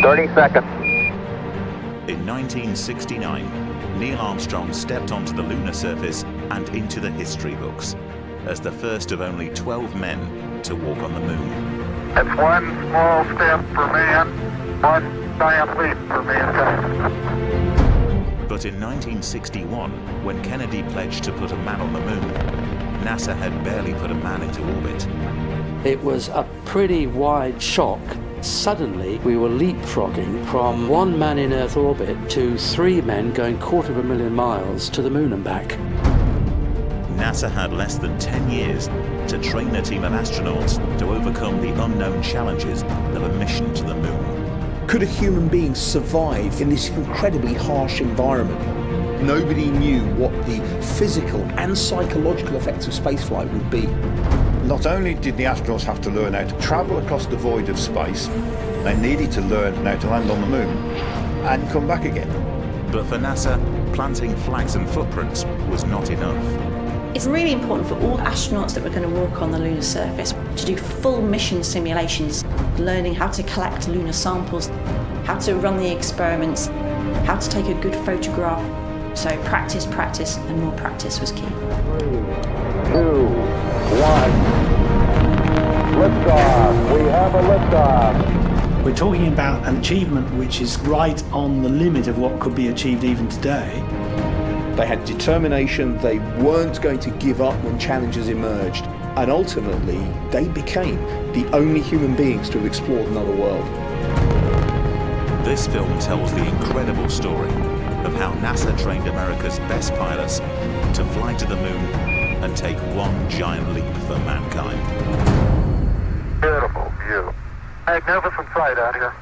30 seconds. In 1969, Neil Armstrong stepped onto the lunar surface and into the history books as the first of only 12 men to walk on the moon. It's one small step for man, one giant leap for mankind. But in 1961, when Kennedy pledged to put a man on the moon, NASA had barely put a man into orbit. It was a pretty wide shock. Suddenly, we were leapfrogging from one man in Earth orbit to 3 men going 250,000 miles to the moon and back. NASA had less than 10 years to train a team of astronauts to overcome the unknown challenges of a mission to the moon. Could a human being survive in this incredibly harsh environment? Nobody knew what the physical and psychological effects of spaceflight would be. Not only did the astronauts have to learn how to travel across the void of space, they needed to learn how to land on the moon and come back again. But for NASA, planting flags and footprints was not enough. It's really important for all astronauts that were going to walk on the lunar surface to do full mission simulations, learning how to collect lunar samples, how to run the experiments, how to take a good photograph. So practice, practice, and more practice was key. 3, 2, 1. Liftoff. We have a liftoff. We're talking about an achievement which is right on the limit of what could be achieved even today. They had determination, they weren't going to give up when challenges emerged, and ultimately they became the only human beings to have explored another world. This film tells the incredible story of how NASA trained America's best pilots to fly to the moon and take one giant leap for mankind. Beautiful view. Magnificent sight out here.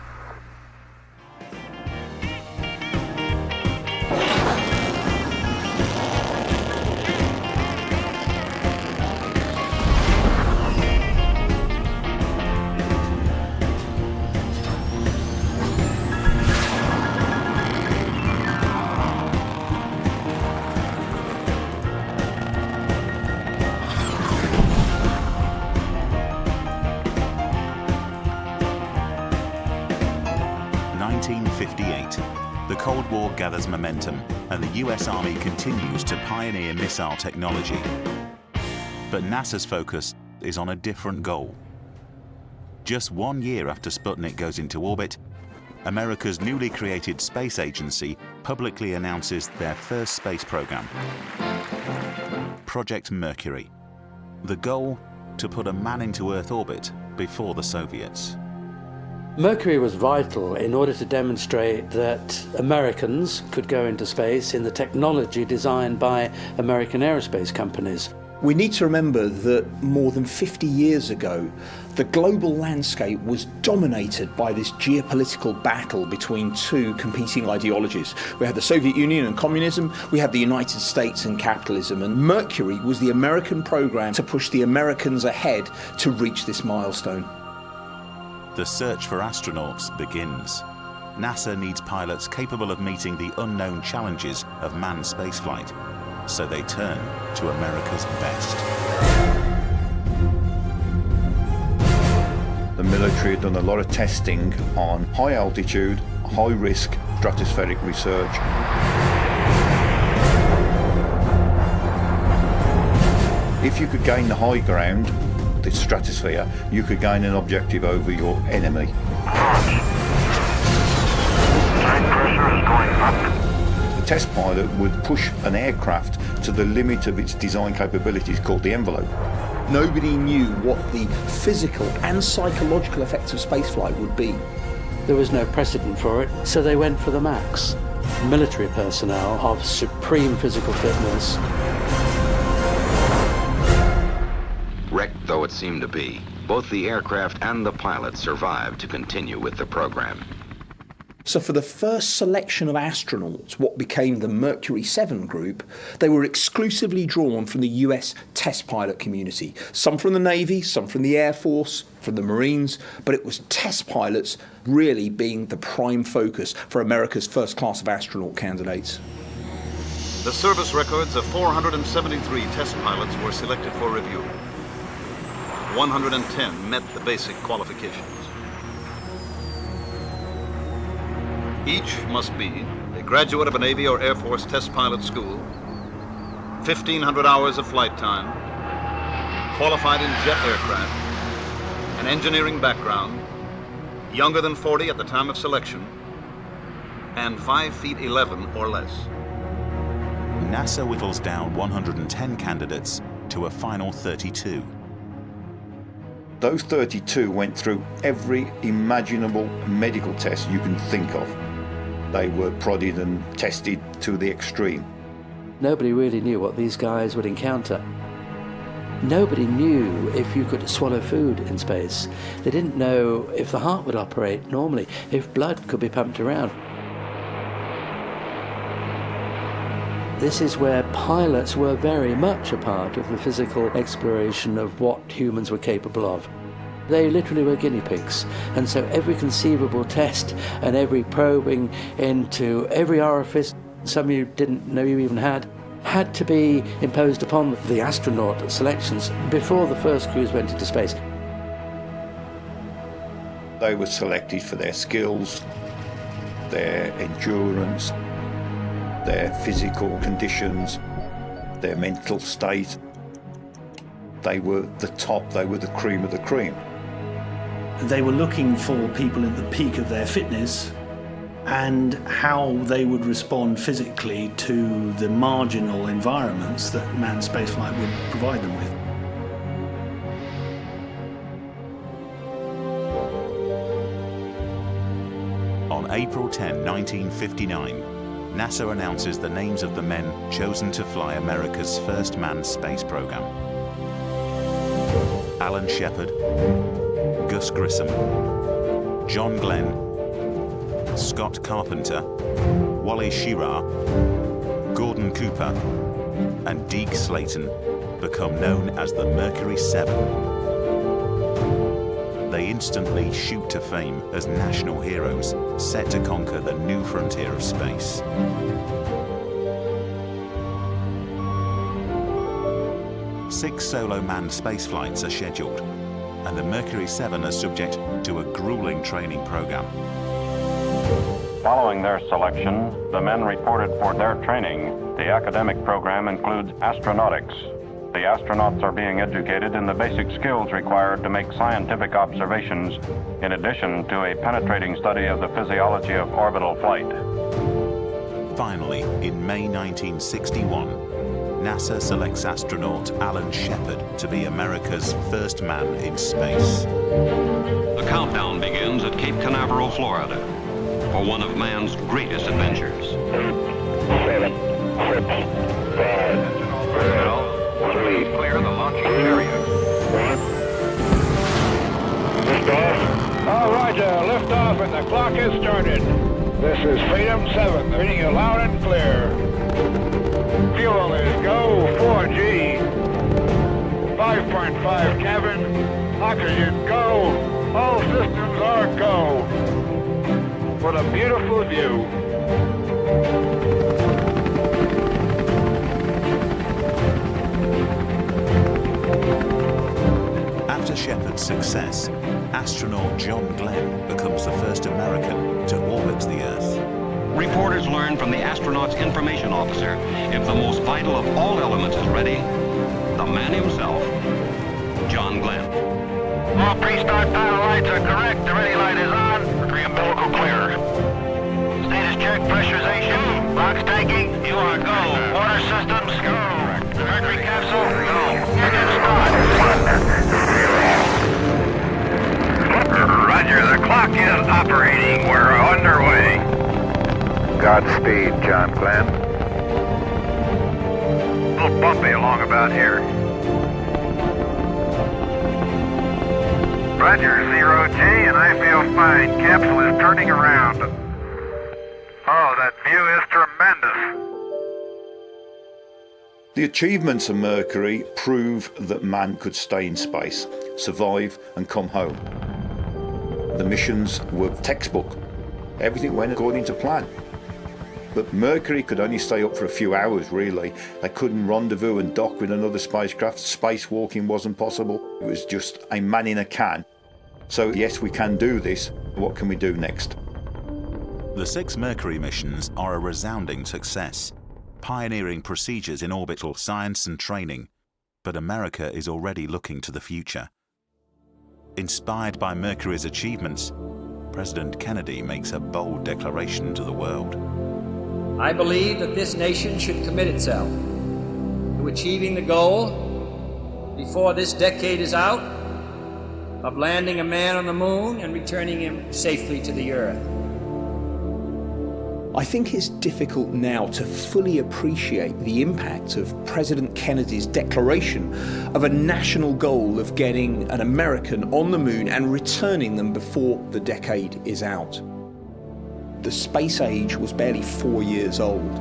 The Cold War gathers momentum, and the US Army continues to pioneer missile technology. But NASA's focus is on a different goal. Just 1 year after Sputnik goes into orbit, America's newly created space agency publicly announces their first space program, Project Mercury. The goal, to put a man into Earth orbit before the Soviets. Mercury was vital in order to demonstrate that Americans could go into space in the technology designed by American aerospace companies. We need to remember that more than 50 years ago, the global landscape was dominated by this geopolitical battle between two competing ideologies. We had the Soviet Union and communism, we had the United States and capitalism, and Mercury was the American program to push the Americans ahead to reach this milestone. The search for astronauts begins. NASA needs pilots capable of meeting the unknown challenges of manned spaceflight, so they turn to America's best. The military had done a lot of testing on high altitude, high risk stratospheric research. If you could gain the high ground, the stratosphere, you could gain an objective over your enemy. Pressure is going up. The test pilot would push an aircraft to the limit of its design capabilities, called the envelope. Nobody knew what the physical and psychological effects of spaceflight would be. There was no precedent for it, so they went for the max. Military personnel of supreme physical fitness. Wrecked though it seemed to be, both the aircraft and the pilot survived to continue with the program. So for the first selection of astronauts, what became the Mercury 7 group, they were exclusively drawn from the US test pilot community. Some from the Navy, some from the Air Force, from the Marines, but it was test pilots really being the prime focus for America's first class of astronaut candidates. The service records of 473 test pilots were selected for review. 110 met the basic qualifications. Each must be a graduate of a Navy or Air Force test pilot school, 1,500 hours of flight time, qualified in jet aircraft, an engineering background, younger than 40 at the time of selection, and 5 feet 11 or less. NASA whittles down 110 candidates to a final 32. Those 32 went through every imaginable medical test you can think of. They were prodded and tested to the extreme. Nobody really knew what these guys would encounter. Nobody knew if you could swallow food in space. They didn't know if the heart would operate normally, if blood could be pumped around. This is where pilots were very much a part of the physical exploration of what humans were capable of. They literally were guinea pigs, and so every conceivable test and every probing into every orifice some you didn't know you even had to be imposed upon the astronaut selections before the first crews went into space. They were selected for their skills, their endurance, their physical conditions, their mental state. They were the top, they were the cream of the cream. They were looking for people at the peak of their fitness and how they would respond physically to the marginal environments that manned spaceflight would provide them with. On April 10, 1959, NASA announces the names of the men chosen to fly America's first manned space program. Alan Shepard, Gus Grissom, John Glenn, Scott Carpenter, Wally Schirra, Gordon Cooper, and Deke Slayton become known as the Mercury 7. They instantly shoot to fame as national heroes, set to conquer the new frontier of space. Six solo manned spaceflights are scheduled, and the Mercury 7 are subject to a grueling training program. Following their selection, the men reported for their training. The academic program includes astronautics. The astronauts are being educated in the basic skills required to make scientific observations, in addition to a penetrating study of the physiology of orbital flight. Finally, in May 1961, NASA selects astronaut Alan Shepard to be America's first man in space. The countdown begins at Cape Canaveral, Florida, for one of man's greatest adventures. 7, 6, 5, 3, Clear the launching area. 1. Liftoff. All Roger, liftoff and the clock has started. This is Freedom 7, reading you loud and clear. Fuel is go, 4G. 5.5 cabin, oxygen go, all systems are go. What a beautiful view. After Shepard's success, astronaut John Glenn becomes the first American to orbit the Earth. Reporters learn from the astronaut's information officer if the most vital of all elements is ready, the man himself, John Glenn. All pre-start battle lights are correct. The ready light is on. Pre-umbilical clear. Status check, pressurization. Box tanking, you are go. Water systems, go. Mercury capsule, go. Engine start. Roger, the clock is operating. We're underway. Godspeed, John Glenn. A little bumpy along about here. Roger, 0G, and I feel fine. Capsule is turning around. Oh, that view is tremendous. The achievements of Mercury prove that man could stay in space, survive and come home. The missions were textbook. Everything went according to plan. But Mercury could only stay up for a few hours, really. They couldn't rendezvous and dock with another spacecraft. Spacewalking wasn't possible. It was just a man in a can. So yes, we can do this. What can we do next? The 6 Mercury missions are a resounding success, pioneering procedures in orbital science and training, but America is already looking to the future. Inspired by Mercury's achievements, President Kennedy makes a bold declaration to the world. I believe that this nation should commit itself to achieving the goal, before this decade is out, of landing a man on the moon and returning him safely to the Earth. I think it's difficult now to fully appreciate the impact of President Kennedy's declaration of a national goal of getting an American on the moon and returning them before the decade is out. The space age was barely 4 years old.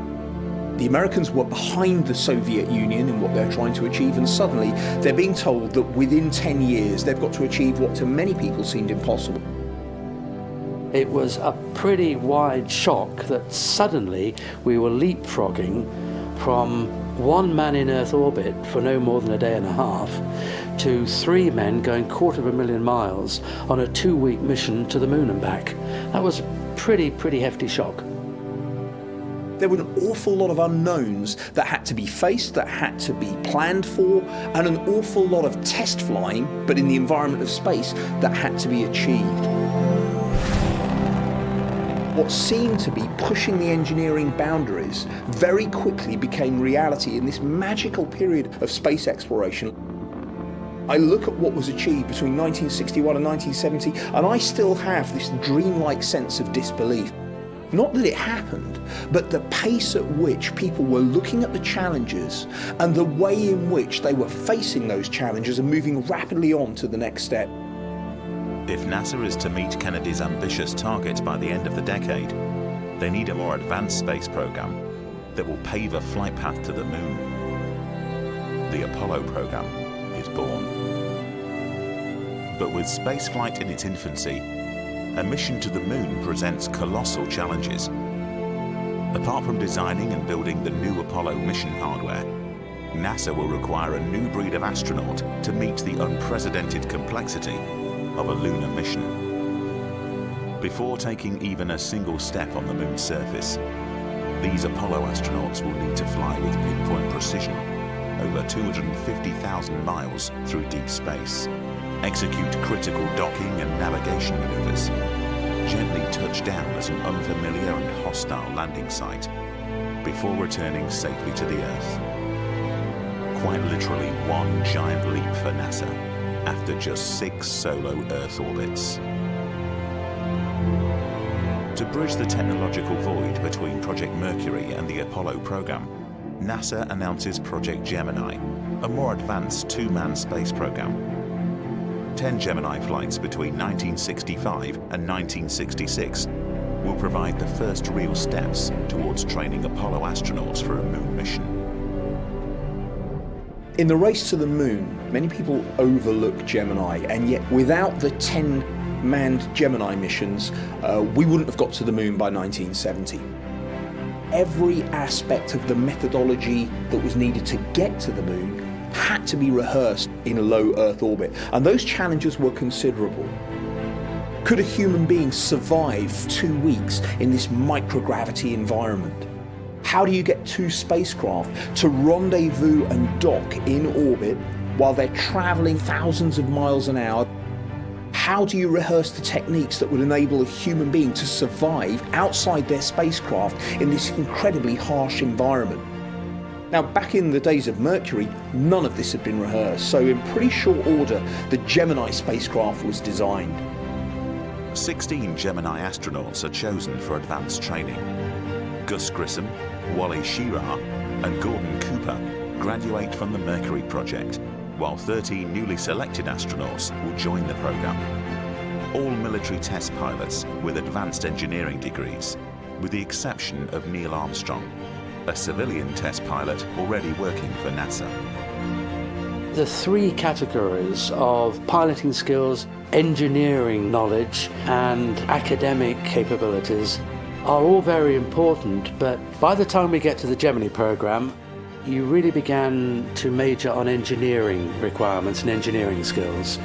The Americans were behind the Soviet Union in what they're trying to achieve, and suddenly they're being told that within 10 years they've got to achieve what to many people seemed impossible. It was a pretty wide shock that suddenly we were leapfrogging from 1 man in Earth orbit for no more than a day and a half to 3 men going 250,000 miles on a 2-week mission to the moon and back. That was a pretty hefty shock. There were an awful lot of unknowns that had to be faced, that had to be planned for, and an awful lot of test flying, but in the environment of space, that had to be achieved. What seemed to be pushing the engineering boundaries very quickly became reality in this magical period of space exploration. I look at what was achieved between 1961 and 1970, and I still have this dreamlike sense of disbelief. Not that it happened, but the pace at which people were looking at the challenges and the way in which they were facing those challenges and moving rapidly on to the next step. If NASA is to meet Kennedy's ambitious targets by the end of the decade, they need a more advanced space program that will pave a flight path to the moon. The Apollo program is born. But with spaceflight in its infancy, a mission to the moon presents colossal challenges. Apart from designing and building the new Apollo mission hardware, NASA will require a new breed of astronaut to meet the unprecedented complexity of a lunar mission. Before taking even a single step on the moon's surface, these Apollo astronauts will need to fly with pinpoint precision over 250,000 miles through deep space, execute critical docking and navigation maneuvers, gently touch down at an unfamiliar and hostile landing site before returning safely to the Earth. Quite literally one giant leap for NASA after just 6 solo Earth orbits. To bridge the technological void between Project Mercury and the Apollo program, NASA announces Project Gemini, a more advanced 2-man space program. 10 Gemini flights between 1965 and 1966 will provide the first real steps towards training Apollo astronauts for a moon mission. In the race to the moon, many people overlook Gemini, and yet without the 10 manned Gemini missions, we wouldn't have got to the moon by 1970. Every aspect of the methodology that was needed to get to the moon had to be rehearsed in a low Earth orbit, and those challenges were considerable. Could a human being survive 2 weeks in this microgravity environment? How do you get 2 spacecraft to rendezvous and dock in orbit while they're traveling thousands of miles an hour? How do you rehearse the techniques that would enable a human being to survive outside their spacecraft in this incredibly harsh environment? Now, back in the days of Mercury, none of this had been rehearsed, so in pretty short order, the Gemini spacecraft was designed. 16 Gemini astronauts are chosen for advanced training. Gus Grissom, Wally Schirra, and Gordon Cooper graduate from the Mercury project, while 13 newly selected astronauts will join the program. All military test pilots with advanced engineering degrees, with the exception of Neil Armstrong, a civilian test pilot already working for NASA. The 3 categories of piloting skills, engineering knowledge, and academic capabilities are all very important, but by the time we get to the Gemini program, you really began to major on engineering requirements and engineering skills.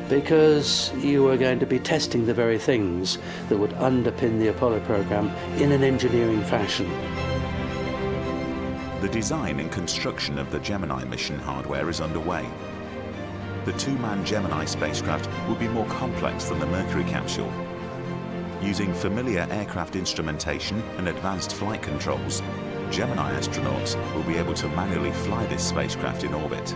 because you were going to be testing the very things that would underpin the Apollo program in an engineering fashion. The design and construction of the Gemini mission hardware is underway. The two-man Gemini spacecraft will be more complex than the Mercury capsule. Using familiar aircraft instrumentation and advanced flight controls, Gemini astronauts will be able to manually fly this spacecraft in orbit.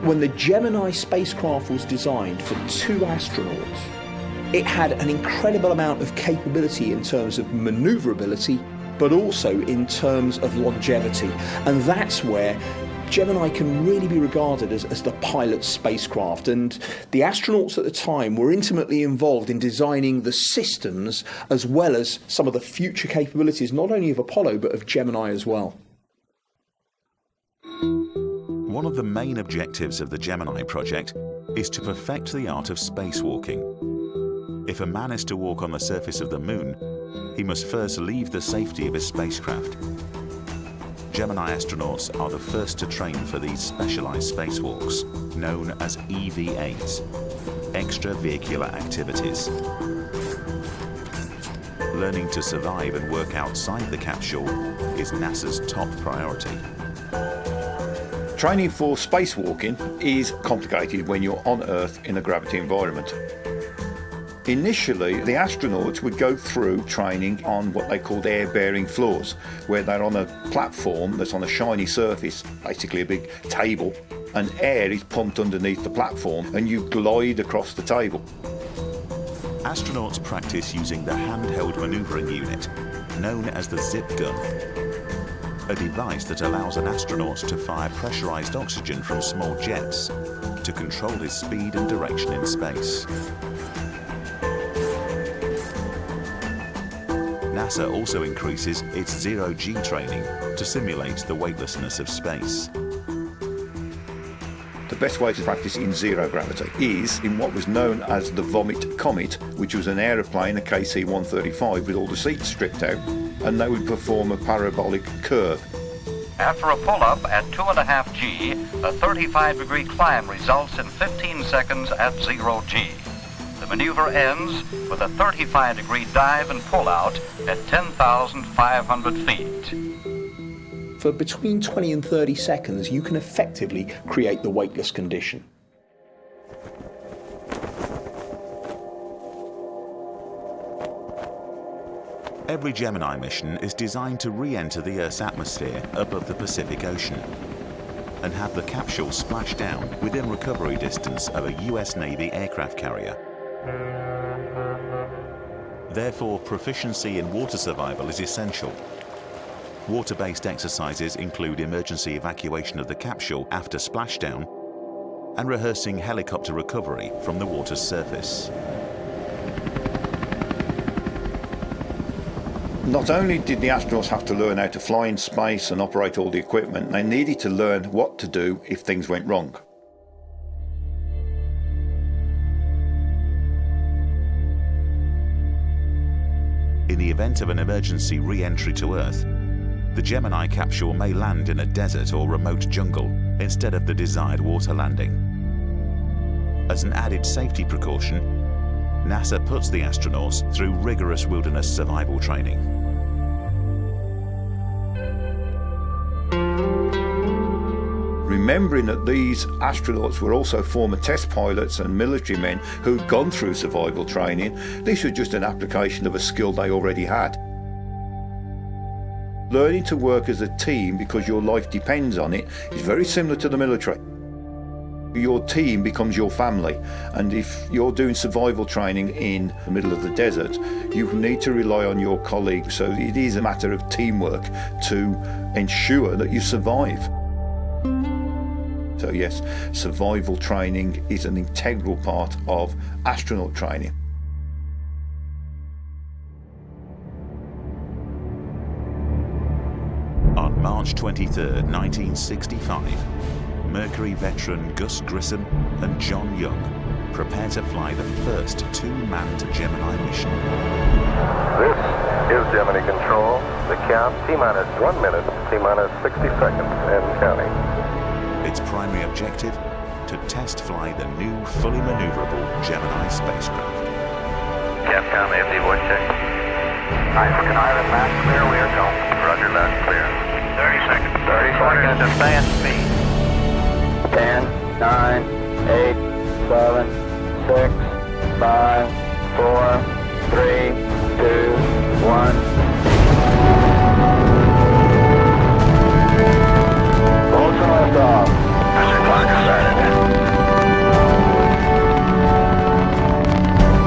When the Gemini spacecraft was designed for two astronauts, it had an incredible amount of capability in terms of maneuverability, but also in terms of longevity. And that's where Gemini can really be regarded as the pilot spacecraft. And the astronauts at the time were intimately involved in designing the systems as well as some of the future capabilities, not only of Apollo, but of Gemini as well. One of the main objectives of the Gemini project is to perfect the art of spacewalking. If a man is to walk on the surface of the moon, he must first leave the safety of his spacecraft. Gemini astronauts are the first to train for these specialized spacewalks, known as EVAs, extravehicular activities. Learning to survive and work outside the capsule is NASA's top priority. Training for spacewalking is complicated when you're on Earth in a gravity environment. Initially, the astronauts would go through training on what they called air-bearing floors, where they're on a platform that's on a shiny surface, basically a big table, and air is pumped underneath the platform and you glide across the table. Astronauts practice using the handheld maneuvering unit, known as the zip gun, a device that allows an astronaut to fire pressurized oxygen from small jets to control his speed and direction in space. NASA also increases its zero-G training to simulate the weightlessness of space. The best way to practice in zero gravity is in what was known as the Vomit Comet, which was an aeroplane, a KC-135, with all the seats stripped out, and they would perform a parabolic curve. After a pull-up at 2.5 G, a 35-degree climb results in 15 seconds at 0 G. The maneuver ends with a 35-degree dive and pull-out at 10,500 feet. For between 20 and 30 seconds, you can effectively create the weightless condition. Every Gemini mission is designed to re-enter the Earth's atmosphere above the Pacific Ocean and have the capsule splash down within recovery distance of a US Navy aircraft carrier. Therefore, proficiency in water survival is essential. Water-based exercises include emergency evacuation of the capsule after splashdown and rehearsing helicopter recovery from the water's surface. Not only did the astronauts have to learn how to fly in space and operate all the equipment, they needed to learn what to do if things went wrong. In the event of an emergency re-entry to Earth, the Gemini capsule may land in a desert or remote jungle instead of the desired water landing. As an added safety precaution, NASA puts the astronauts through rigorous wilderness survival training. Remembering that these astronauts were also former test pilots and military men who'd gone through survival training, this was just an application of a skill they already had. Learning to work as a team because your life depends on it is very similar to the military. Your team becomes your family, and if you're doing survival training in the middle of the desert, you need to rely on your colleagues, so it is a matter of teamwork to ensure that you survive. So yes, survival training is an integral part of astronaut training. On March 23, 1965, Mercury veteran Gus Grissom and John Young prepare to fly the first two-manned Gemini mission. This is Gemini Control. The count T-minus 1 minute, T-minus 60 seconds and counting. Its primary objective, to test fly the new fully maneuverable Gemini spacecraft. Capcom, AFD voice check. Can I have mass clear? We are going. Roger, mass clear. 30 seconds. 30 seconds. Advance speed. 10, 9, 8, 7, 6, 5, 4, 3, 2, 1. Hold some lift off. Mr. Clock started.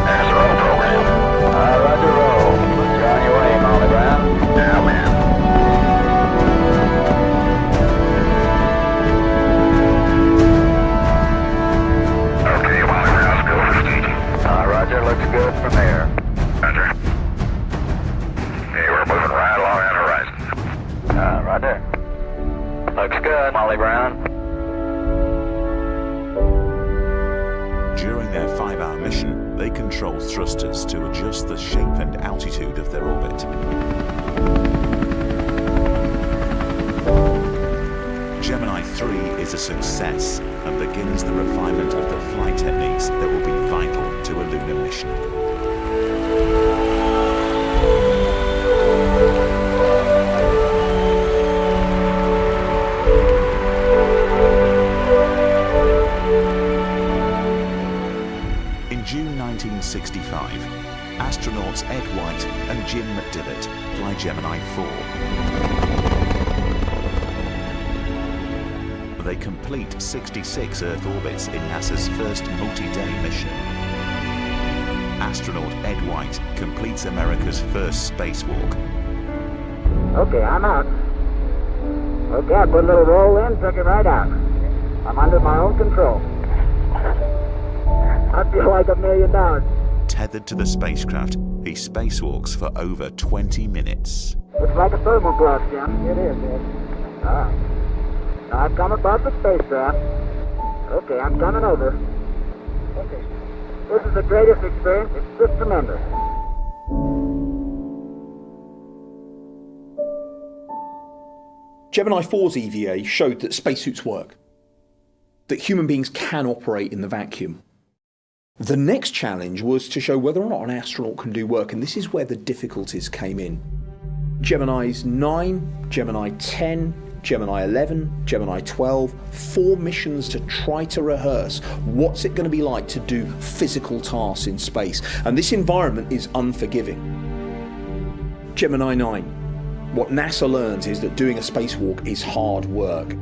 There's roll program. Roger, roll. You're on your way, Molly Brown. Yeah, man. Okay, Molly Brown, go for staging. Roger, looks good from here. Roger. Okay, we're moving right along that horizon. Roger. Looks good, Molly Brown. During their 5-hour mission, they control thrusters to adjust the shape and altitude of their orbit. Gemini 3 is a success and begins the refinement of the flight techniques that will be vital to a lunar mission. In June 1965, astronauts Ed White and Jim McDivitt fly Gemini 4. They complete 66 Earth orbits in NASA's first multi-day mission. Astronaut Ed White completes America's first spacewalk. Okay, I'm out. Okay, I put a little roll in, took it right out. I'm under my own control. I feel like $1 million. Tethered to the spacecraft, he spacewalks for over 20 minutes. Looks like a thermal glass, Jim. It is, yes. All right. Now I've come above the spacecraft. Okay, I'm coming over. Okay. This is the greatest experience. It's just tremendous. Gemini 4's EVA showed that spacesuits work, that human beings can operate in the vacuum. The next challenge was to show whether or not an astronaut can do work, and this is where the difficulties came in. Geminis 9, Gemini 10, Gemini 11, Gemini 12, 4 missions to try to rehearse what's it going to be like to do physical tasks in space. And this environment is unforgiving. Gemini 9. What NASA learns is that doing a spacewalk is hard work.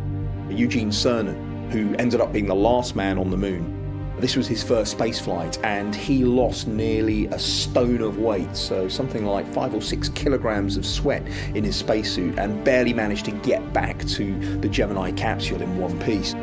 Eugene Cernan, who ended up being the last man on the moon, this was his first space flight, and he lost nearly a stone of weight, so something like 5 or 6 kilograms of sweat in his spacesuit, and barely managed to get back to the Gemini capsule in one piece.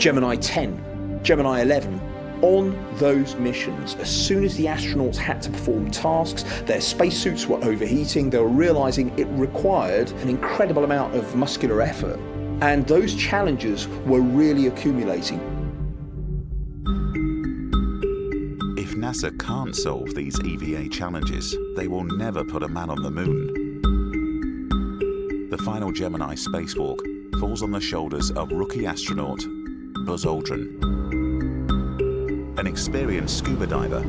Gemini 10, Gemini 11, on those missions, as soon as the astronauts had to perform tasks, their spacesuits were overheating, they were realizing it required an incredible amount of muscular effort, and those challenges were really accumulating. If NASA can't solve these EVA challenges, they will never put a man on the moon. The final Gemini spacewalk falls on the shoulders of rookie astronaut Buzz Aldrin. An experienced scuba diver,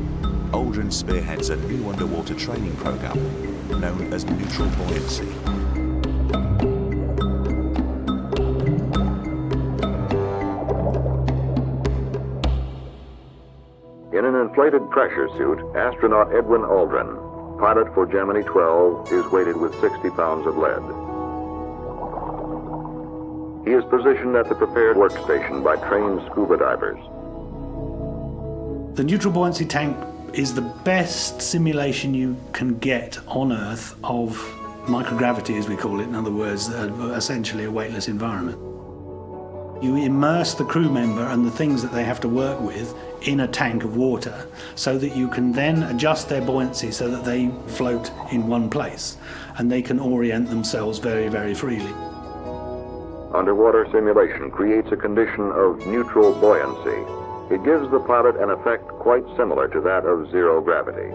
Aldrin spearheads a new underwater training program known as neutral buoyancy. In an inflated pressure suit, astronaut Edwin Aldrin, pilot for Gemini 12, is weighted with 60 pounds of lead. He is positioned at the prepared workstation by trained scuba divers. The neutral buoyancy tank is the best simulation you can get on Earth of microgravity, as we call it, in other words, essentially a weightless environment. You immerse the crew member and the things that they have to work with in a tank of water so that you can then adjust their buoyancy so that they float in one place and they can orient themselves very, very freely. Underwater simulation creates a condition of neutral buoyancy. It gives the pilot an effect quite similar to that of zero gravity.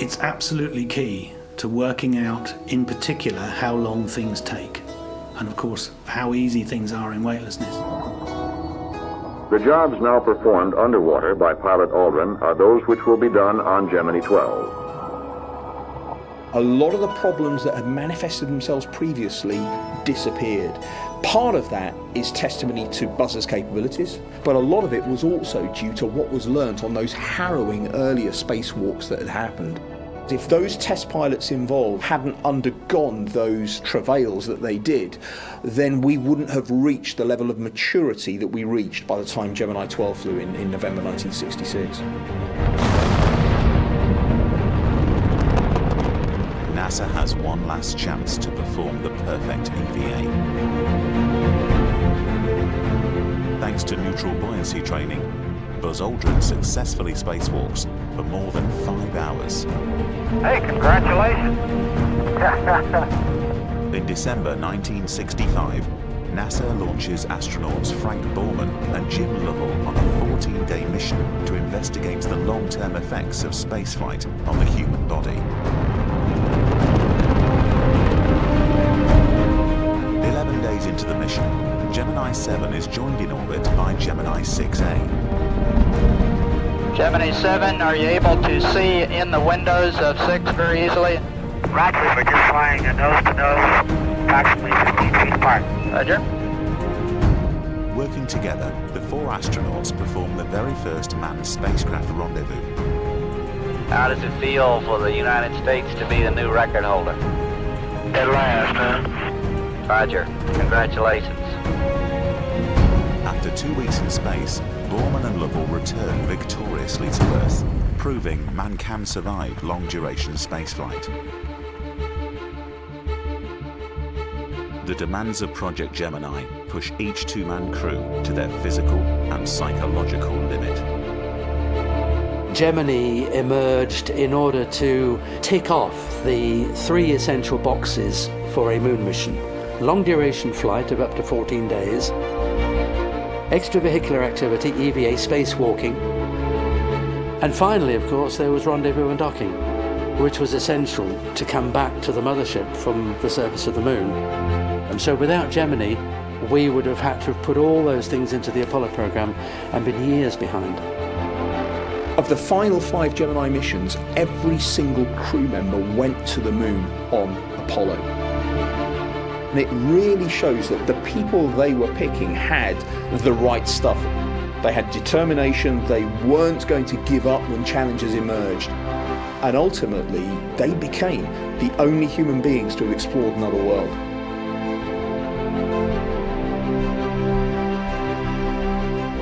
It's absolutely key to working out, in particular, how long things take. and of course how easy things are in weightlessness. The jobs now performed underwater by pilot Aldrin are those which will be done on Gemini 12. A lot of the problems that had manifested themselves previously disappeared. Part of that is testimony to Buzz's capabilities, but a lot of it was also due to what was learnt on those harrowing earlier spacewalks that had happened. If those test pilots involved hadn't undergone those travails that they did, then we wouldn't have reached the level of maturity that we reached by the time Gemini 12 flew in November 1966. NASA has one last chance to perform the perfect EVA. Thanks to neutral buoyancy training, Buzz Aldrin successfully spacewalks for more than 5 hours. Hey, congratulations! In December 1965, NASA launches astronauts Frank Borman and Jim Lovell on a 14-day mission to investigate the long-term effects of spaceflight on the human body. 11 days into the mission, Gemini 7 is joined in orbit by Gemini 6A. Gemini 7, are you able to see in the windows of 6 very easily? Roger, we're just flying nose to nose, approximately 15 feet apart. Roger. Working together, the 4 astronauts perform the very first manned spacecraft rendezvous. How does it feel for the United States to be the new record holder? At last, huh? Roger. Congratulations. After 2 weeks in space, Borman and Lovell return victoriously to Earth, proving man can survive long-duration spaceflight. The demands of Project Gemini push each 2-man crew to their physical and psychological limit. Gemini emerged in order to tick off the 3 essential boxes for a moon mission. Long-duration flight of up to 14 days, extravehicular activity, EVA, spacewalking, and finally, of course, there was rendezvous and docking, which was essential to come back to the mothership from the surface of the moon. And so without Gemini, we would have had to have put all those things into the Apollo program and been years behind. Of the final 5 Gemini missions, every single crew member went to the moon on Apollo. And it really shows that the people they were picking had the right stuff. They had determination, they weren't going to give up when challenges emerged. And ultimately, they became the only human beings to have explored another world.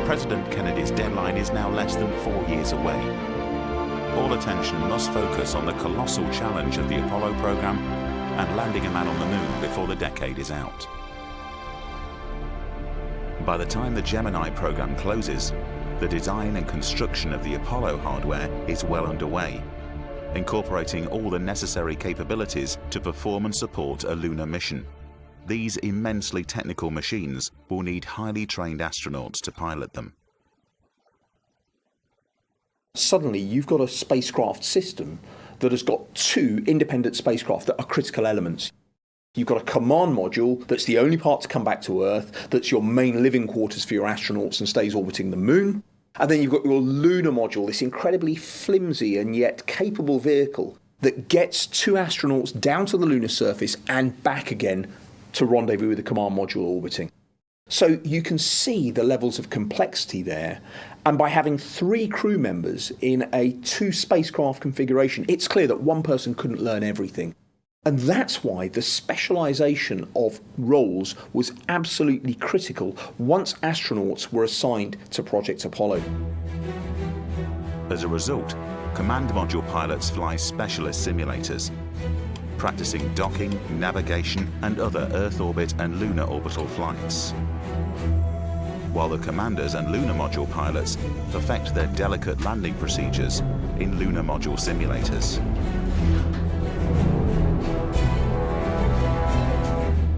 President Kennedy's deadline is now less than 4 years away. All attention must focus on the colossal challenge of the Apollo program and landing a man on the moon before the decade is out. By the time the Gemini program closes, the design and construction of the Apollo hardware is well underway, incorporating all the necessary capabilities to perform and support a lunar mission. These immensely technical machines will need highly trained astronauts to pilot them. Suddenly, you've got a spacecraft system that has got 2 independent spacecraft that are critical elements. You've got a command module that's the only part to come back to Earth, that's your main living quarters for your astronauts and stays orbiting the moon. And then you've got your lunar module, this incredibly flimsy and yet capable vehicle that gets 2 astronauts down to the lunar surface and back again to rendezvous with the command module orbiting. So you can see the levels of complexity there, and by having 3 crew members in a 2 spacecraft configuration, it's clear that one person couldn't learn everything. And that's why the specialisation of roles was absolutely critical once astronauts were assigned to Project Apollo. As a result, command module pilots fly specialist simulators, practicing docking, navigation, and other Earth orbit and lunar orbital flights, while the commanders and lunar module pilots perfect their delicate landing procedures in lunar module simulators.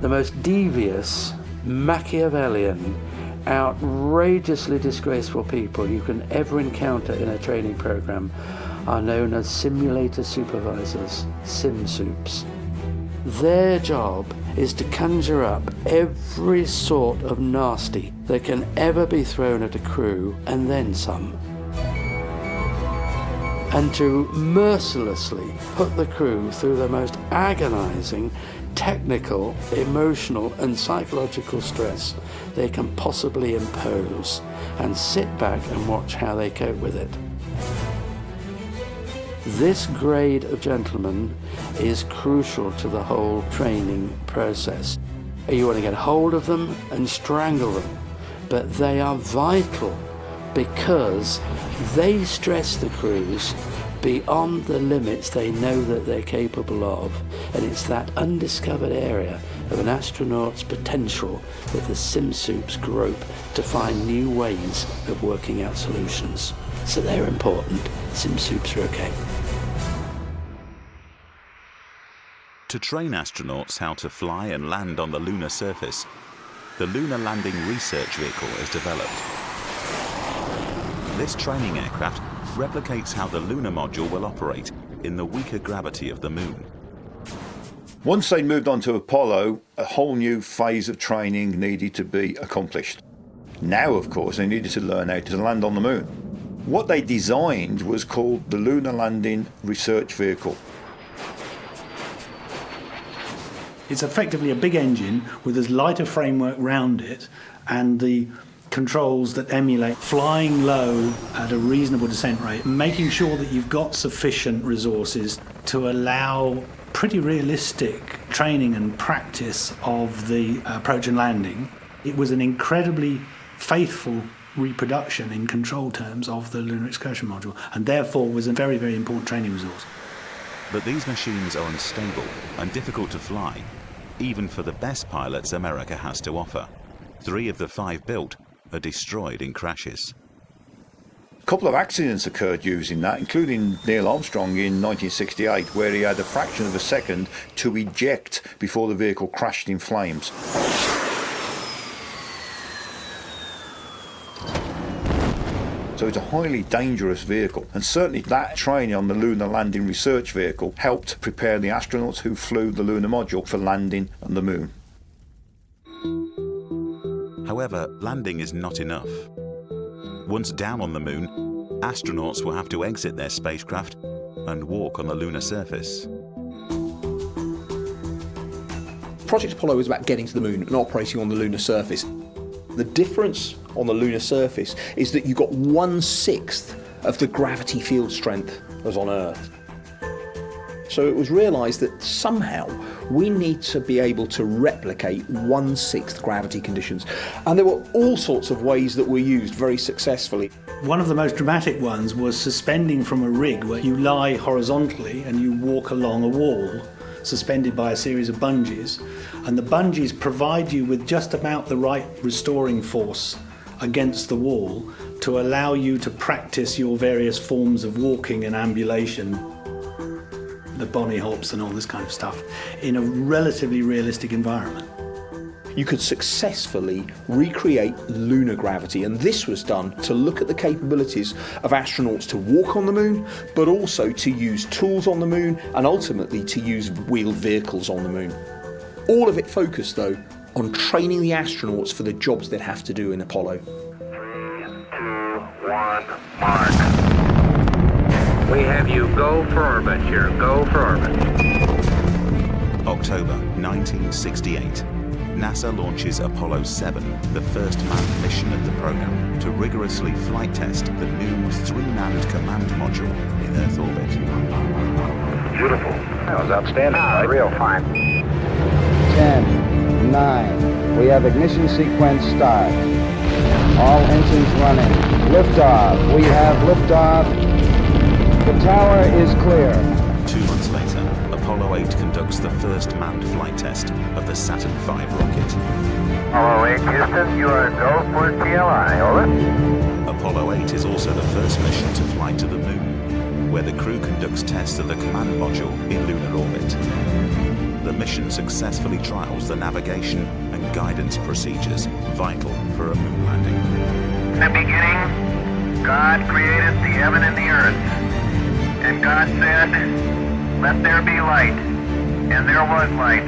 The most devious, Machiavellian, outrageously disgraceful people you can ever encounter in a training program are known as simulator supervisors, sim-soups. Their job is to conjure up every sort of nasty that can ever be thrown at a crew, and then some. And to mercilessly put the crew through the most agonizing technical, emotional and psychological stress they can possibly impose, and sit back and watch how they cope with it. This grade of gentleman is crucial to the whole training process. You want to get hold of them and strangle them, but they are vital because they stress the crews beyond the limits they know that they're capable of, and it's that undiscovered area of an astronaut's potential that the SimSoups grope to find new ways of working out solutions. So they're important. SimSoups are okay. To train astronauts how to fly and land on the lunar surface, the Lunar Landing Research Vehicle is developed. This training aircraft replicates how the lunar module will operate in the weaker gravity of the moon. Once they moved on to Apollo, a whole new phase of training needed to be accomplished. Now, of course, they needed to learn how to land on the moon. What they designed was called the Lunar Landing Research Vehicle. It's effectively a big engine with as light a framework round it, and the controls that emulate flying low at a reasonable descent rate, making sure that you've got sufficient resources to allow pretty realistic training and practice of the approach and landing. It was an incredibly faithful reproduction in control terms of the lunar excursion module, and therefore was a very, very important training resource. But these machines are unstable and difficult to fly, even for the best pilots America has to offer. 3 of the 5 built are destroyed in crashes. A couple of accidents occurred using that, including Neil Armstrong in 1968, where he had a fraction of a second to eject before the vehicle crashed in flames. So it's a highly dangerous vehicle, and certainly that training on the Lunar Landing Research Vehicle helped prepare the astronauts who flew the lunar module for landing on the moon. However, landing is not enough. Once down on the moon, astronauts will have to exit their spacecraft and walk on the lunar surface. Project Apollo was about getting to the moon and operating on the lunar surface. The difference on the lunar surface is that you got 1/6 of the gravity field strength as on Earth. So it was realised that somehow we need to be able to replicate 1/6 gravity conditions. And there were all sorts of ways that were used very successfully. One of the most dramatic ones was suspending from a rig where you lie horizontally and you walk along a wall, suspended by a series of bungees. And the bungees provide you with just about the right restoring force against the wall to allow you to practice your various forms of walking and ambulation, the Bonnie hops and all this kind of stuff, in a relatively realistic environment. You could successfully recreate lunar gravity, and this was done to look at the capabilities of astronauts to walk on the moon, but also to use tools on the moon and ultimately to use wheeled vehicles on the moon. All of it focused, though, on training the astronauts for the jobs they'd have to do in Apollo. 3, 2, 1, mark. We have you go for orbit here. Go for orbit. October 1968. NASA launches Apollo 7, the first manned mission of the program, to rigorously flight test the new 3-manned command module in Earth orbit. Beautiful. That was outstanding. Real fine. 10, 9. We have ignition sequence start. All engines running. Liftoff. We have liftoff. The tower is clear. 2 months later, Apollo 8 conducts the first manned flight test of the Saturn V rocket. Apollo 8, Houston, you are go for TLI, over. Apollo 8 is also the first mission to fly to the moon, where the crew conducts tests of the command module in lunar orbit. The mission successfully trials the navigation and guidance procedures vital for a moon landing. In the beginning, God created the heaven and the earth. And God said, let there be light. and there was light.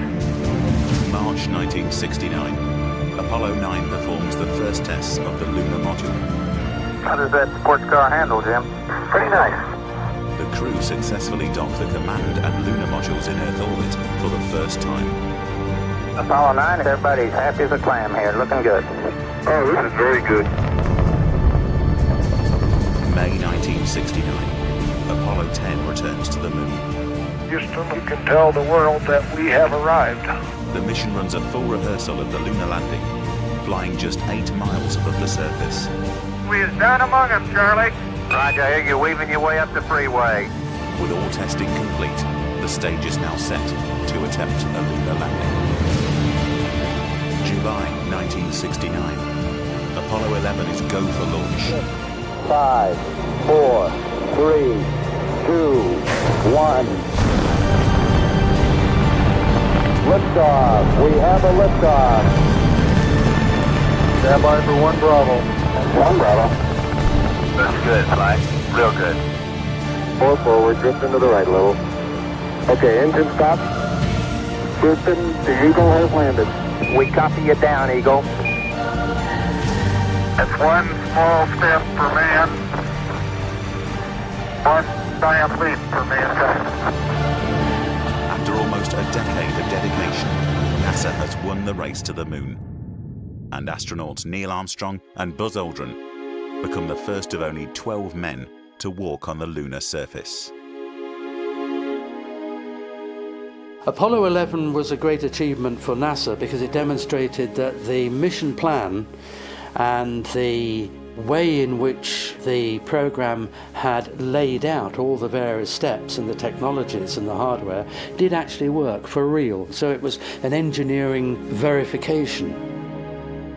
March 1969. Apollo 9 performs the first tests of the lunar module. How does that sports car handle, Jim? Pretty nice. The crew successfully dock the command and lunar modules in Earth orbit for the first time. Apollo 9, everybody's happy as a clam here, looking good. Oh, this is very good. May 1969. Apollo 10 returns to the moon. Houston, you can tell the world that we have arrived. The mission runs a full rehearsal of the lunar landing, flying just 8 miles above the surface. We is down among us, Charlie. Roger, I hear you weaving your way up the freeway. With all testing complete, the stage is now set to attempt a lunar landing. July 1969. Apollo 11 is go for launch. 5, 4, 3, 2, 1. Liftoff. We have a liftoff. Stand by for 1 Bravo. 1 Bravo. That's good, Sly. Real good. 4 forward, drift into the right a little. Okay, engine stop. Houston, the Eagle has landed. We copy you down, Eagle. That's 1 small step for man, 1 giant leap for mankind. After almost a decade of dedication, NASA has won the race to the moon. And astronauts Neil Armstrong and Buzz Aldrin become the first of only 12 men to walk on the lunar surface. Apollo 11 was a great achievement for NASA because it demonstrated that the mission plan and the way in which the program had laid out all the various steps and the technologies and the hardware did actually work for real. So it was an engineering verification.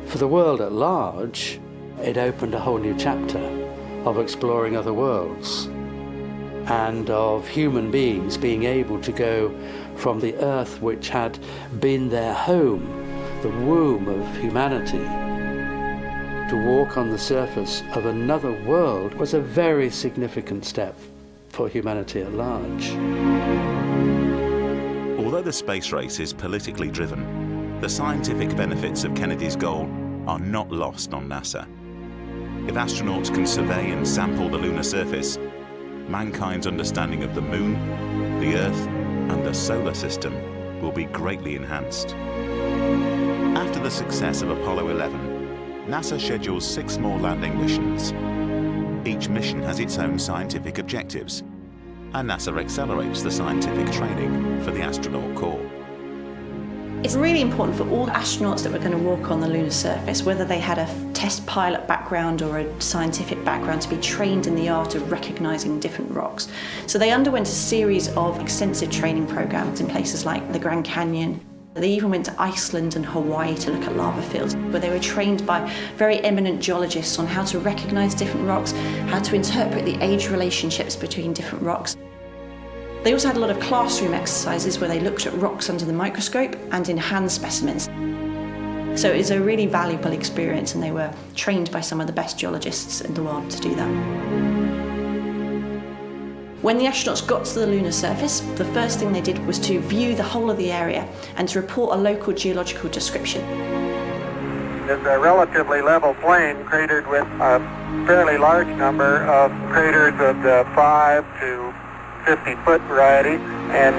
For the world at large, it opened a whole new chapter of exploring other worlds and of human beings being able to go from the Earth, which had been their home, the womb of humanity, to walk on the surface of another world was a very significant step for humanity at large. Although the space race is politically driven, the scientific benefits of Kennedy's goal are not lost on NASA. If astronauts can survey and sample the lunar surface, mankind's understanding of the moon, the Earth, and the solar system will be greatly enhanced. After the success of Apollo 11, NASA schedules 6 more landing missions. Each mission has its own scientific objectives, and NASA accelerates the scientific training for the astronaut corps. It's really important for all astronauts that were going to walk on the lunar surface, whether they had a test pilot background or a scientific background, to be trained in the art of recognizing different rocks. So they underwent a series of extensive training programs in places like the Grand Canyon. They even went to Iceland and Hawaii to look at lava fields, where they were trained by very eminent geologists on how to recognize different rocks, how to interpret the age relationships between different rocks. They also had a lot of classroom exercises where they looked at rocks under the microscope and in hand specimens. So it was a really valuable experience, and they were trained by some of the best geologists in the world to do that. When the astronauts got to the lunar surface, the first thing they did was to view the whole of the area and to report a local geological description. It's a relatively level plain cratered with a fairly large number of craters of the 5 to 50-foot variety, and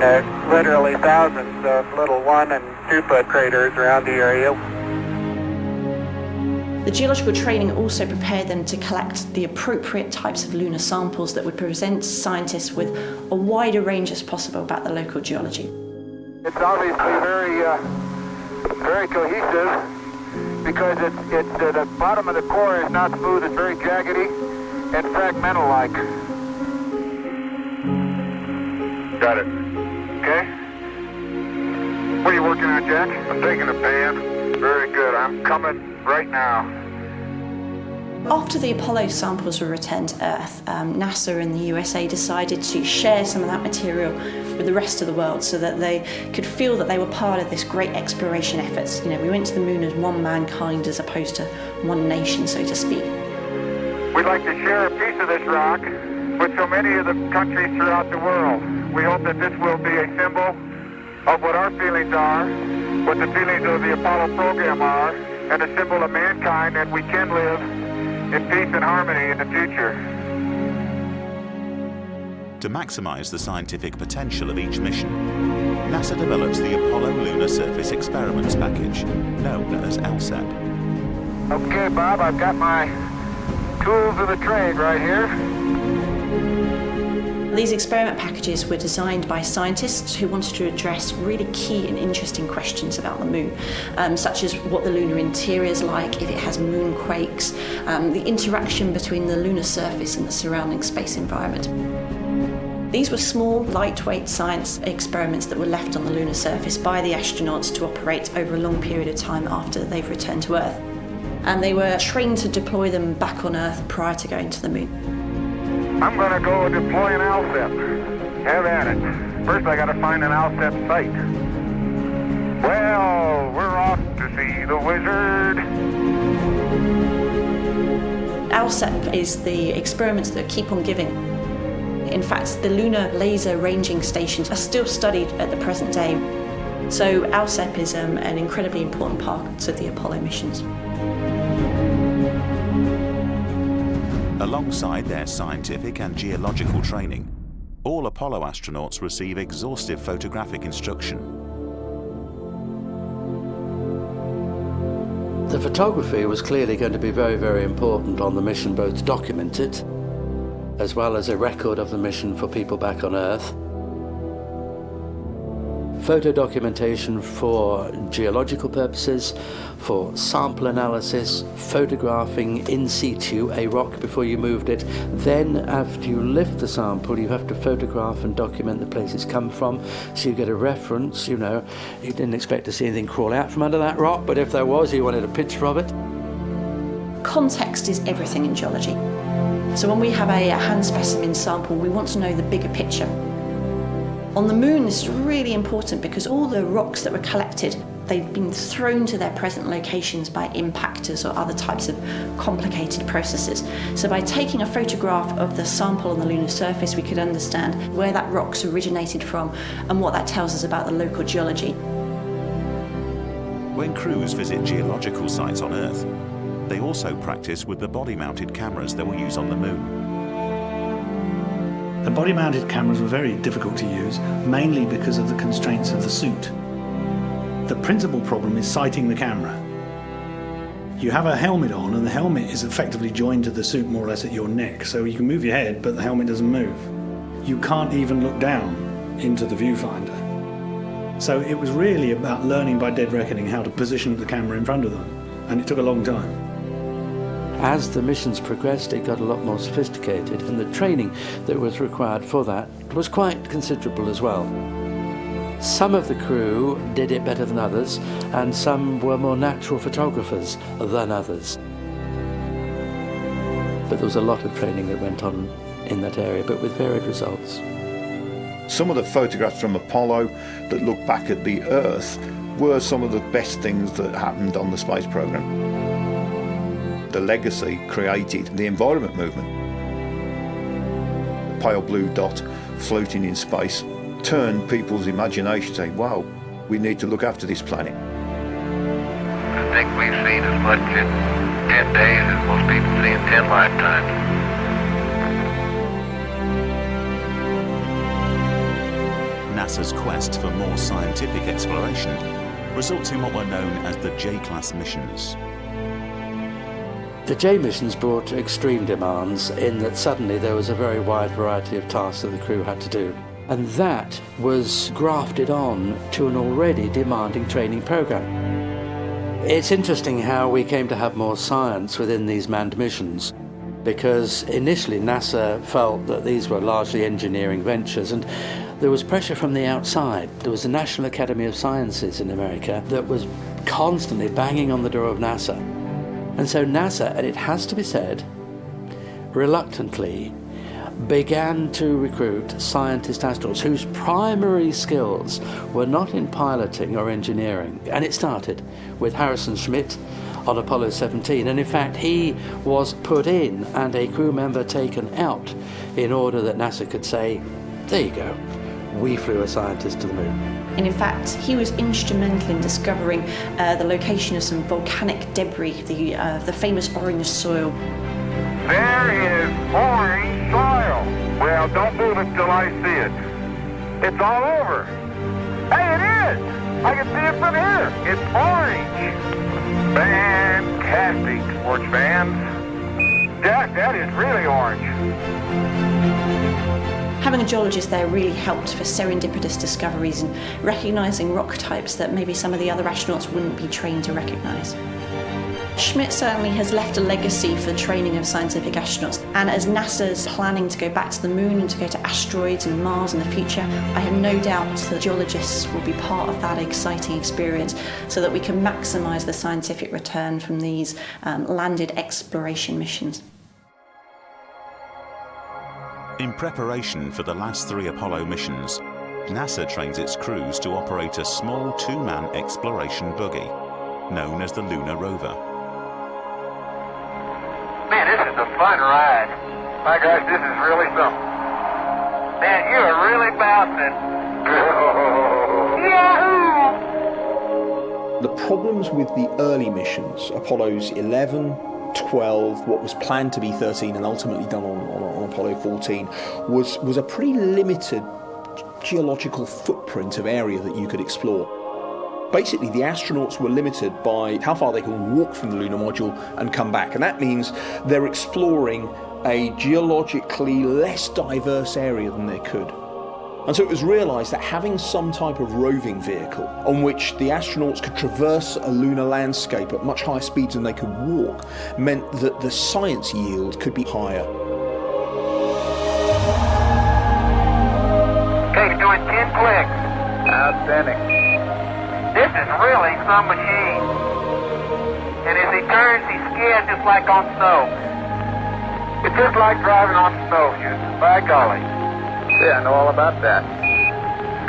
literally thousands of little 1- and 2-foot craters around the area. The geological training also prepared them to collect the appropriate types of lunar samples that would present scientists with a wider range as possible about the local geology. It's obviously very cohesive because the bottom of the core is not smooth, it's very jaggedy and fragmental-like. Got it. Okay. What are you working on, Jack? I'm taking a pan. Very good. I'm coming right now. After the Apollo samples were returned to Earth, NASA and the USA decided to share some of that material with the rest of the world so that they could feel that they were part of this great exploration efforts. You know, we went to the moon as one mankind as opposed to one nation, so to speak. We'd like to share a piece of this rock with so many of the countries throughout the world. We hope that this will be a symbol of what our feelings are, what the feelings of the Apollo program are, and a symbol of mankind that we can live in peace and harmony in the future. To maximize the scientific potential of each mission, NASA develops the Apollo Lunar Surface Experiments Package, known as LSEP. Okay, Bob, I've got my tools of the trade right here. These experiment packages were designed by scientists who wanted to address really key and interesting questions about the moon, such as what the lunar interior is like, if it has moonquakes, the interaction between the lunar surface and the surrounding space environment. These were small, lightweight science experiments that were left on the lunar surface by the astronauts to operate over a long period of time after they've returned to Earth. And they were trained to deploy them back on Earth prior to going to the moon. I'm going to go deploy an LSEP. Have at it. First, I got to find an LSEP site. Well, we're off to see the wizard. LSEP is the experiments that keep on giving. In fact, the lunar laser ranging stations are still studied at the present day. So LSEP is an incredibly important part of the Apollo missions. Alongside their scientific and geological training, all Apollo astronauts receive exhaustive photographic instruction. The photography was clearly going to be very, very important on the mission, both to document it, as well as a record of the mission for people back on Earth. Photo documentation for geological purposes, for sample analysis, photographing in situ a rock before you moved it. Then after you lift the sample, you have to photograph and document the place it's come from, so you get a reference. You know, you didn't expect to see anything crawl out from under that rock, but if there was, you wanted a picture of it. Context is everything in geology. So when we have a hand specimen sample, we want to know the bigger picture. On the moon, this is really important because all the rocks that were collected, they've been thrown to their present locations by impactors or other types of complicated processes. So by taking a photograph of the sample on the lunar surface, we could understand where that rock's originated from and what that tells us about the local geology. When crews visit geological sites on Earth, they also practice with the body-mounted cameras that we use on the moon. The body-mounted cameras were very difficult to use, mainly because of the constraints of the suit. The principal problem is sighting the camera. You have a helmet on, and the helmet is effectively joined to the suit more or less at your neck, so you can move your head, but the helmet doesn't move. You can't even look down into the viewfinder. So it was really about learning by dead reckoning how to position the camera in front of them, and it took a long time. As the missions progressed, it got a lot more sophisticated, and the training that was required for that was quite considerable as well. Some of the crew did it better than others, and some were more natural photographers than others. But there was a lot of training that went on in that area, but with varied results. Some of the photographs from Apollo that look back at the Earth were some of the best things that happened on the space program. The legacy created the environment movement. The pale blue dot floating in space turned people's imagination, saying, wow, we need to look after this planet. I think we've seen as much in 10 days as most people see in 10 lifetimes. NASA's quest for more scientific exploration results in what were known as the J-class missions. The J missions brought extreme demands in that suddenly there was a very wide variety of tasks that the crew had to do. And that was grafted on to an already demanding training program. It's interesting how we came to have more science within these manned missions, because initially NASA felt that these were largely engineering ventures, and there was pressure from the outside. There was the National Academy of Sciences in America that was constantly banging on the door of NASA. And so NASA, and it has to be said, reluctantly began to recruit scientist astronauts whose primary skills were not in piloting or engineering. And it started with Harrison Schmitt on Apollo 17. And in fact, he was put in and a crew member taken out in order that NASA could say, there you go, we flew a scientist to the moon. And in fact, he was instrumental in discovering the location of some volcanic debris, the famous orange soil. There is orange soil. Well, don't move it till I see it. It's all over. Hey, it is! I can see it from here. It's orange. Fantastic, sports fans. Jack, that is really orange. Having a geologist there really helped for serendipitous discoveries and recognising rock types that maybe some of the other astronauts wouldn't be trained to recognise. Schmidt certainly has left a legacy for the training of scientific astronauts, and as NASA's planning to go back to the moon and to go to asteroids and Mars in the future, I have no doubt the geologists will be part of that exciting experience so that we can maximise the scientific return from these landed exploration missions. In preparation for the last 3 Apollo missions, NASA trains its crews to operate a small 2-man exploration buggy, known as the lunar rover. Man, this is a fun ride. My gosh, this is really something. Man, you are really bouncing. Yahoo! The problems with the early missions, Apollos 11, 12, what was planned to be 13 and ultimately done on Apollo 14, was a pretty limited geological footprint of area that you could explore. Basically, the astronauts were limited by how far they can walk from the lunar module and come back, and that means they're exploring a geologically less diverse area than they could. And so it was realised that having some type of roving vehicle on which the astronauts could traverse a lunar landscape at much higher speeds than they could walk meant that the science yield could be higher. Okay, he's doing 10 clicks. Outstanding. This is really some machine. And as he turns, he skids just like on snow. It's just like driving on snowshoes. By golly. Yeah, I know all about that.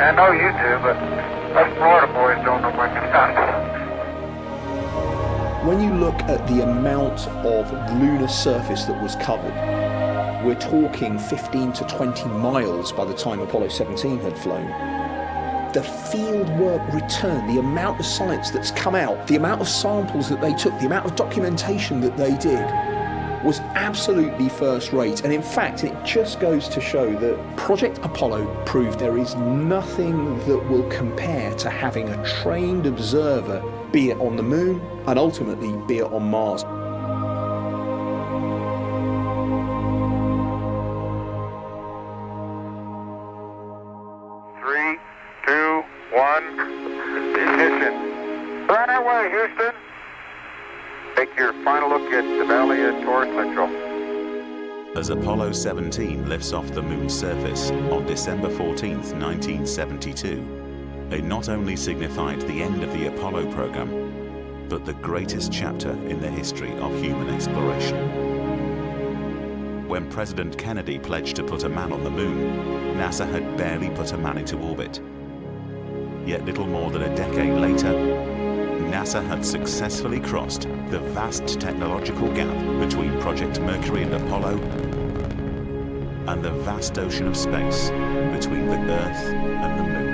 I know you do, but us Florida boys don't know much about it. When you look at the amount of lunar surface that was covered, we're talking 15 to 20 miles by the time Apollo 17 had flown. The field work return, the amount of science that's come out, the amount of samples that they took, the amount of documentation that they did was absolutely first rate. And in fact, it just goes to show that Project Apollo proved there is nothing that will compare to having a trained observer, be it on the moon and ultimately be it on Mars. Three, two, one, ignition. Right away, Houston. Take your final look at the valley of Torres Central. As Apollo 17 lifts off the moon's surface on December 14th, 1972, it not only signified the end of the Apollo program, but the greatest chapter in the history of human exploration. When President Kennedy pledged to put a man on the moon, NASA had barely put a man into orbit. Yet little more than a decade later, NASA had successfully crossed the vast technological gap between Project Mercury and Apollo and the vast ocean of space between the Earth and the Moon.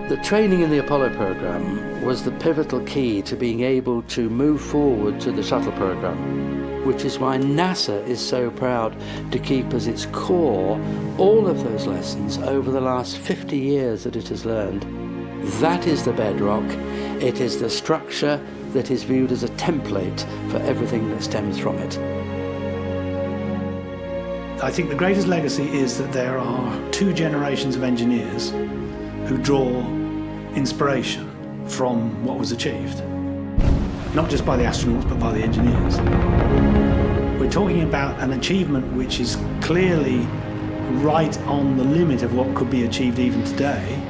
The training in the Apollo program was the pivotal key to being able to move forward to the shuttle program, which is why NASA is so proud to keep as its core all of those lessons over the last 50 years that it has learned. That is the bedrock. It is the structure that is viewed as a template for everything that stems from it. I think the greatest legacy is that there are 2 generations of engineers who draw inspiration from what was achieved. Not just by the astronauts, but by the engineers. We're talking about an achievement which is clearly right on the limit of what could be achieved even today.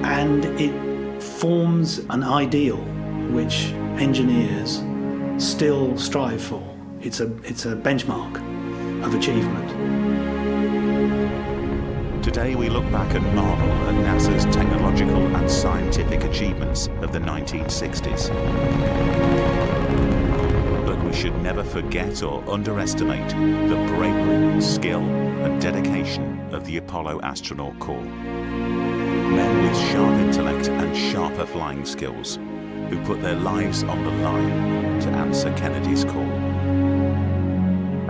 And it forms an ideal which engineers still strive for. It's a benchmark of achievement. Today we look back and marvel at NASA's technological and scientific achievements of the 1960s. But we should never forget or underestimate the bravery, skill, and dedication of the Apollo astronaut corps. Men with sharp intellect and sharper flying skills who put their lives on the line to answer Kennedy's call.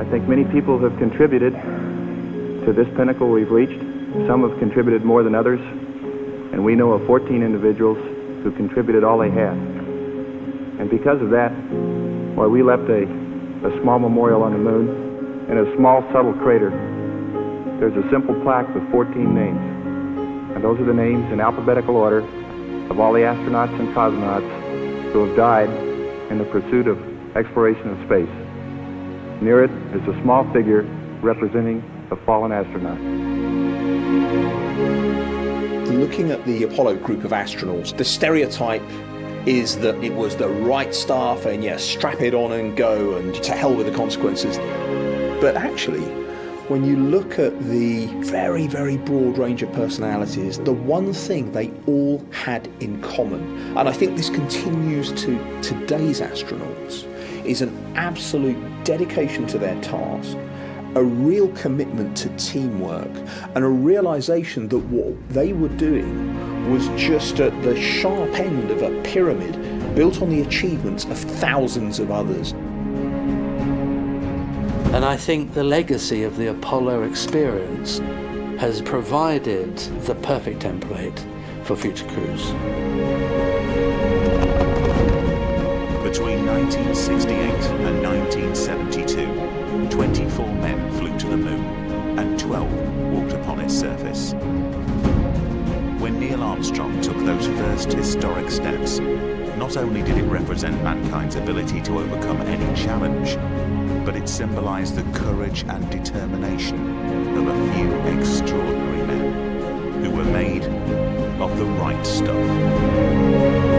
I think many people have contributed to this pinnacle we've reached. Some have contributed more than others, and we know of 14 individuals who contributed all they had. And because of that, why, we left a small memorial on the moon in a small subtle crater. There's a simple plaque with 14 names, and those are the names in alphabetical order of all the astronauts and cosmonauts who have died in the pursuit of exploration of space. Near it is a small figure representing a fallen astronaut. Looking at the Apollo group of astronauts, the stereotype is that it was the right stuff and strap it on and go and to hell with the consequences. But actually, when you look at the very, very broad range of personalities, the one thing they all had in common, and I think this continues to today's astronauts, is an absolute dedication to their task, a real commitment to teamwork, and a realization that what they were doing was just at the sharp end of a pyramid built on the achievements of thousands of others. And I think the legacy of the Apollo experience has provided the perfect template for future crews. Between 1968 and 1972, 24 men flew to the moon and 12 walked upon its surface. When Neil Armstrong took those first historic steps, not only did it represent mankind's ability to overcome any challenge, but it symbolized the courage and determination of a few extraordinary men who were made of the right stuff.